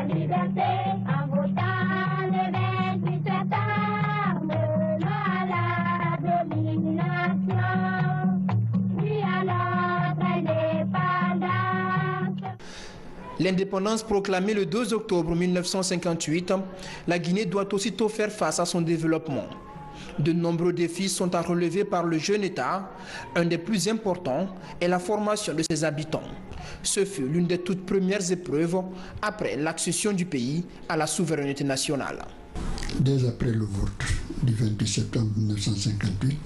liberté en votant le 28 septembre, non à la domination, oui à notre indépendance. L'indépendance proclamée le 2 octobre 1958, la Guinée doit aussitôt faire face à son développement. De nombreux défis sont à relever par le jeune État. Un des plus importants est la formation de ses habitants. Ce fut l'une des toutes premières épreuves après l'accession du pays à la souveraineté nationale. Dès après le vote du 28 septembre 1958,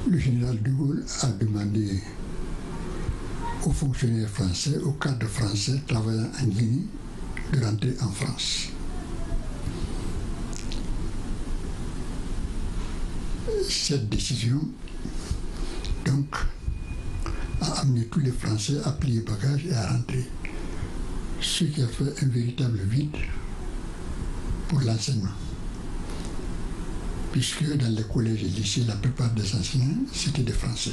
le général de Gaulle a demandé aux fonctionnaires français, aux cadres français travaillant en Guinée, de rentrer en France. Cette décision, donc, a amené tous les Français à plier bagages et à rentrer, ce qui a fait un véritable vide pour l'enseignement. Puisque dans les collèges et lycées, la plupart des enseignants, c'était des Français.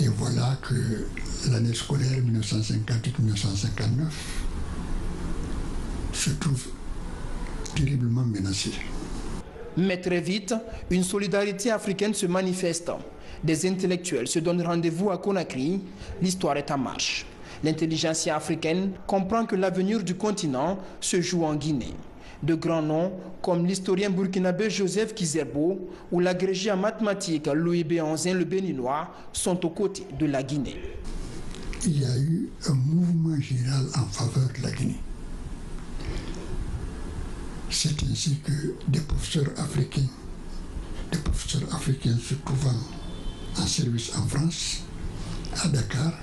Et voilà que l'année scolaire 1958-1959 se trouve terriblement menacée. Mais très vite, une solidarité africaine se manifeste. Des intellectuels se donnent rendez-vous à Conakry. L'histoire est en marche. L'intelligentsia africaine comprend que l'avenir du continent se joue en Guinée. De grands noms comme l'historien burkinabé Joseph Kizerbo ou l'agrégé en mathématiques Louis Béhanzin le Béninois sont aux côtés de la Guinée. Il y a eu un mouvement général en faveur de la Guinée. C'est ainsi que des professeurs africains se trouvant en service en France, à Dakar,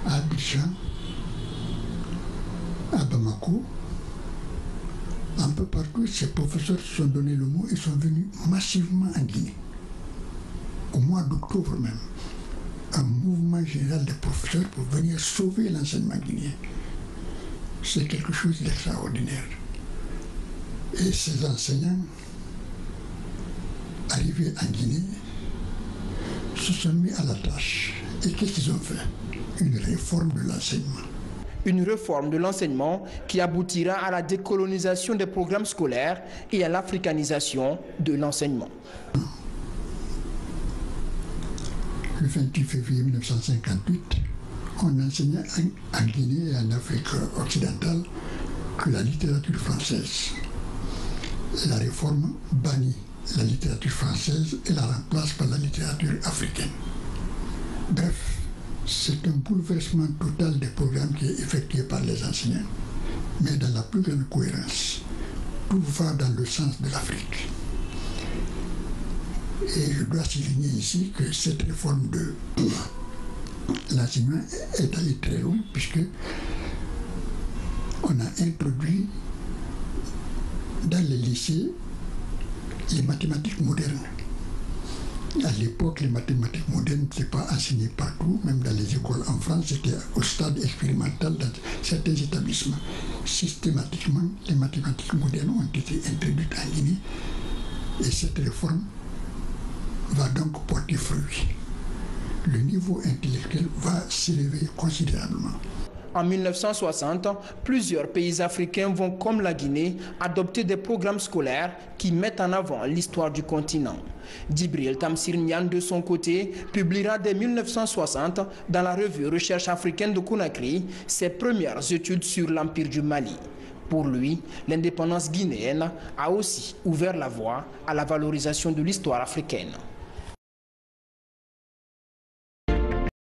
à Abidjan, à Bamako, un peu partout, ces professeurs se sont donné le mot et sont venus massivement en Guinée. Au mois d'octobre même, un mouvement général des professeurs pour venir sauver l'enseignement guinéen. C'est quelque chose d'extraordinaire. Et ces enseignants, arrivés en Guinée, se sont mis à la tâche. Et qu'est-ce qu'ils ont fait? Une réforme de l'enseignement. Une réforme de l'enseignement qui aboutira à la décolonisation des programmes scolaires et à l'africanisation de l'enseignement. Le 28 février 1958, on enseignait en Guinée et en Afrique occidentale que la littérature française. La réforme bannit la littérature française et la remplace par la littérature africaine. Bref, c'est un bouleversement total des programmes qui est effectué par les enseignants, mais dans la plus grande cohérence. Tout va dans le sens de l'Afrique. Et je dois souligner ici que cette réforme de l'enseignement est allée très loin, puisque on a introduit dans les lycées les mathématiques modernes. À l'époque, les mathématiques modernes n'étaient pas enseignées partout, même dans les écoles en France, c'était au stade expérimental dans certains établissements. Systématiquement, les mathématiques modernes ont été introduites en Guinée et cette réforme va donc porter fruit. Le niveau intellectuel va s'élever considérablement. En 1960, plusieurs pays africains vont, comme la Guinée, adopter des programmes scolaires qui mettent en avant l'histoire du continent. Djibril Tamsir Niane, de son côté, publiera dès 1960 dans la revue Recherche africaine de Conakry ses premières études sur l'Empire du Mali. Pour lui, l'indépendance guinéenne a aussi ouvert la voie à la valorisation de l'histoire africaine.